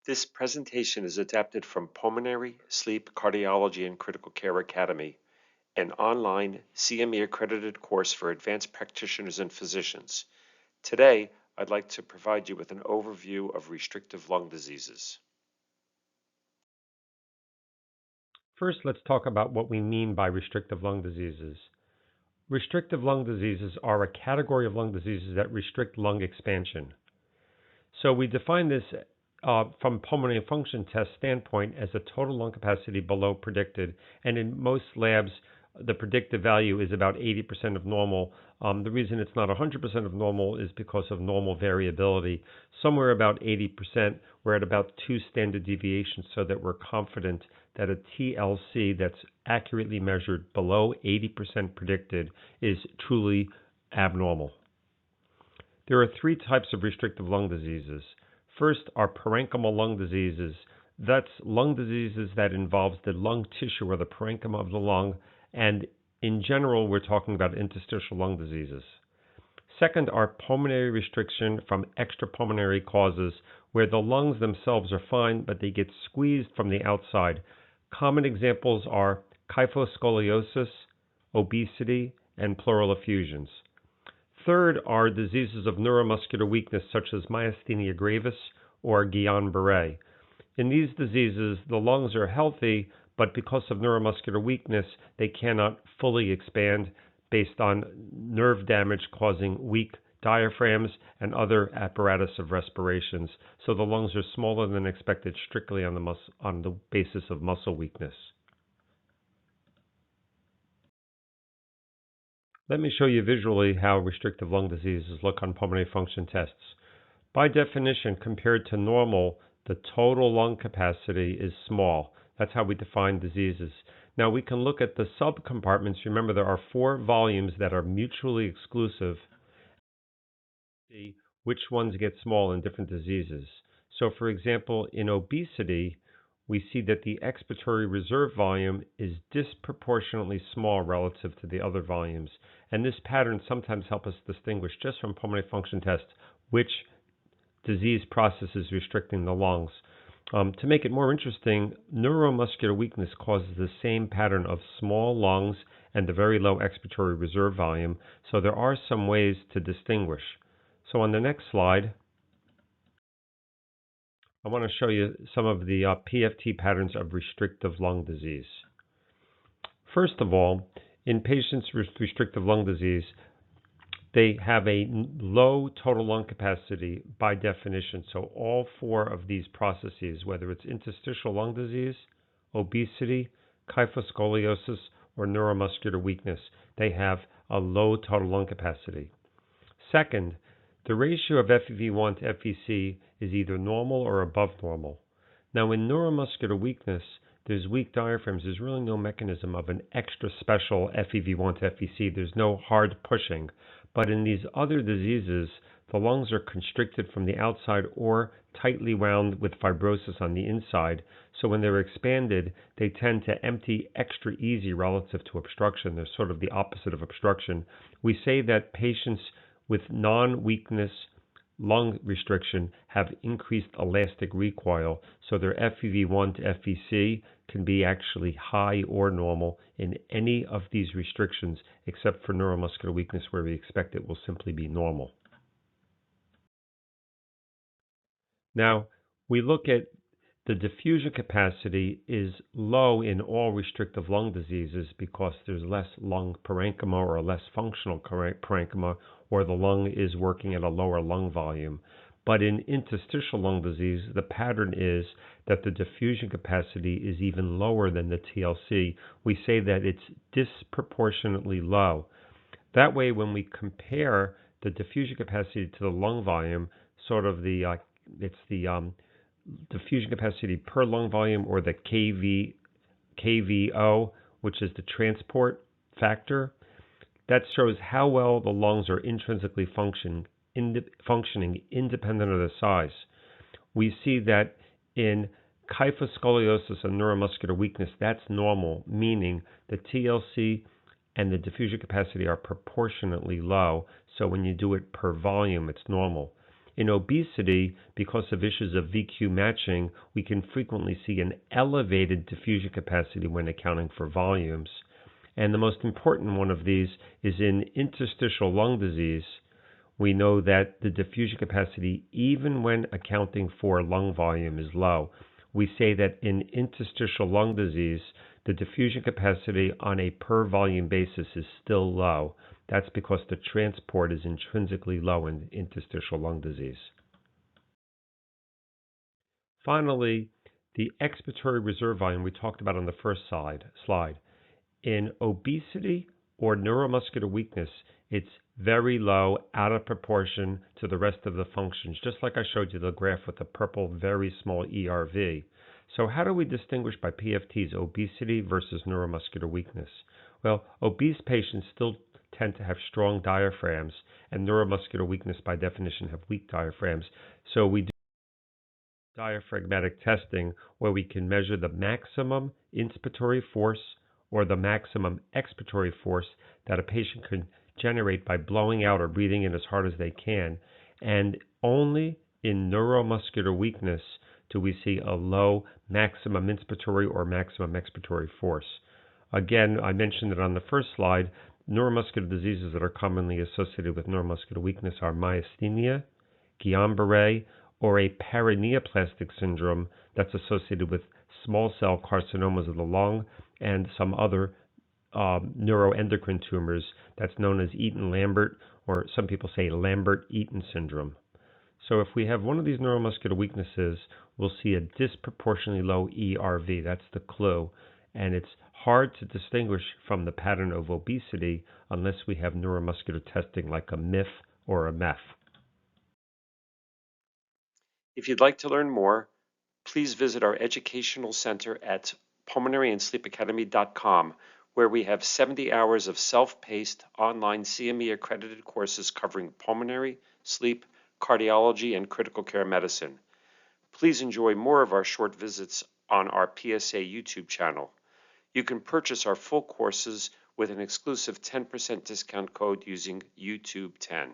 This presentation is adapted from Pulmonary, Sleep, Cardiology, and Critical Care Academy, an online CME-accredited course for advanced practitioners and physicians. Today, I'd like to provide you with an overview of restrictive lung diseases. First, let's talk about what we mean by restrictive lung diseases. Restrictive lung diseases are a category of lung diseases that restrict lung expansion. So we define this from pulmonary function test standpoint as a total lung capacity below predicted, and in most labs, the predicted value is about 80% of normal. The reason it's not 100% of normal is because of normal variability. Somewhere about 80%, we're at about 2 standard deviations, so that we're confident that a TLC that's accurately measured below 80% predicted is truly abnormal. There are 3 types of restrictive lung diseases. First are parenchymal lung diseases. That's lung diseases that involves the lung tissue or the parenchyma of the lung, and in general, we're talking about interstitial lung diseases. Second are pulmonary restriction from extrapulmonary causes, where the lungs themselves are fine, but they get squeezed from the outside. Common examples are kyphoscoliosis, obesity, and pleural effusions. Third are diseases of neuromuscular weakness, such as myasthenia gravis or Guillain-Barré. In these diseases, the lungs are healthy, but because of neuromuscular weakness, they cannot fully expand based on nerve damage causing weak diaphragms and other apparatus of respirations. So the lungs are smaller than expected strictly on the basis of muscle weakness. Let me show you visually how restrictive lung diseases look on pulmonary function tests. By definition, compared to normal, the total lung capacity is small. That's how we define diseases. Now we can look at the subcompartments. Remember, there are 4 volumes that are mutually exclusive. See which ones get small in different diseases. So for example, in obesity, we see that the expiratory reserve volume is disproportionately small relative to the other volumes. And this pattern sometimes helps us distinguish just from pulmonary function tests which disease process is restricting the lungs. To make it more interesting, neuromuscular weakness causes the same pattern of small lungs and a very low expiratory reserve volume, so there are some ways to distinguish. So on the next slide, I want to show you some of the PFT patterns of restrictive lung disease. First of all, in patients with restrictive lung disease, they have a low total lung capacity by definition. So all 4 of these processes, whether it's interstitial lung disease, obesity, kyphoscoliosis, or neuromuscular weakness, they have a low total lung capacity. Second, the ratio of FEV1 to FVC is either normal or above normal. Now in neuromuscular weakness, there's weak diaphragms. There's really no mechanism of an extra special FEV1 to FVC. There's no hard pushing. But in these other diseases, the lungs are constricted from the outside or tightly wound with fibrosis on the inside. So when they're expanded, they tend to empty extra easy relative to obstruction. They're sort of the opposite of obstruction. We say that patients with non-weakness lung restriction have increased elastic recoil, so their FEV1 to FVC can be actually high or normal in any of these restrictions, except for neuromuscular weakness, where we expect it will simply be normal. Now, we look at the diffusion capacity is low in all restrictive lung diseases because there's less lung parenchyma or less functional parenchyma, or the lung is working at a lower lung volume. But in interstitial lung disease, the pattern is that the diffusion capacity is even lower than the TLC. We say that it's disproportionately low. That way, when we compare the diffusion capacity to the lung volume, sort of it's the diffusion capacity per lung volume, or the KVO, which is the transport factor. That shows how well the lungs are intrinsically functioning independent of their size. We see that in kyphoscoliosis and neuromuscular weakness, that's normal, meaning the TLC and the diffusion capacity are proportionately low. So when you do it per volume, it's normal. In obesity, because of issues of VQ matching, we can frequently see an elevated diffusion capacity when accounting for volumes. And the most important one of these is in interstitial lung disease. We know that the diffusion capacity, even when accounting for lung volume, is low. We say that in interstitial lung disease, the diffusion capacity on a per volume basis is still low. That's because the transport is intrinsically low in interstitial lung disease. Finally, the expiratory reserve volume we talked about on the first slide. In obesity or neuromuscular weakness, it's very low, out of proportion to the rest of the functions, just like I showed you the graph with the purple, very small ERV. So how do we distinguish by PFTs obesity versus neuromuscular weakness? Well, obese patients still tend to have strong diaphragms, and neuromuscular weakness by definition have weak diaphragms. So we do diaphragmatic testing where we can measure the maximum inspiratory force or the maximum expiratory force that a patient can generate by blowing out or breathing in as hard as they can. And only in neuromuscular weakness do we see a low maximum inspiratory or maximum expiratory force. Again, I mentioned it on the first slide, neuromuscular diseases that are commonly associated with neuromuscular weakness are myasthenia, Guillain-Barré, or a paraneoplastic syndrome that's associated with small cell carcinomas of the lung and some other neuroendocrine tumors that's known as Eaton-Lambert, or some people say Lambert-Eaton syndrome. So if we have one of these neuromuscular weaknesses, we'll see a disproportionately low ERV. That's the clue. And it's hard to distinguish from the pattern of obesity unless we have neuromuscular testing like a MIF or a MEF. If you'd like to learn more, please visit our educational center at pulmonaryandsleepacademy.com, where we have 70 hours of self-paced online CME-accredited courses covering pulmonary, sleep, cardiology, and critical care medicine. Please enjoy more of our short visits on our PSA YouTube channel. You can purchase our full courses with an exclusive 10% discount code using YouTube10.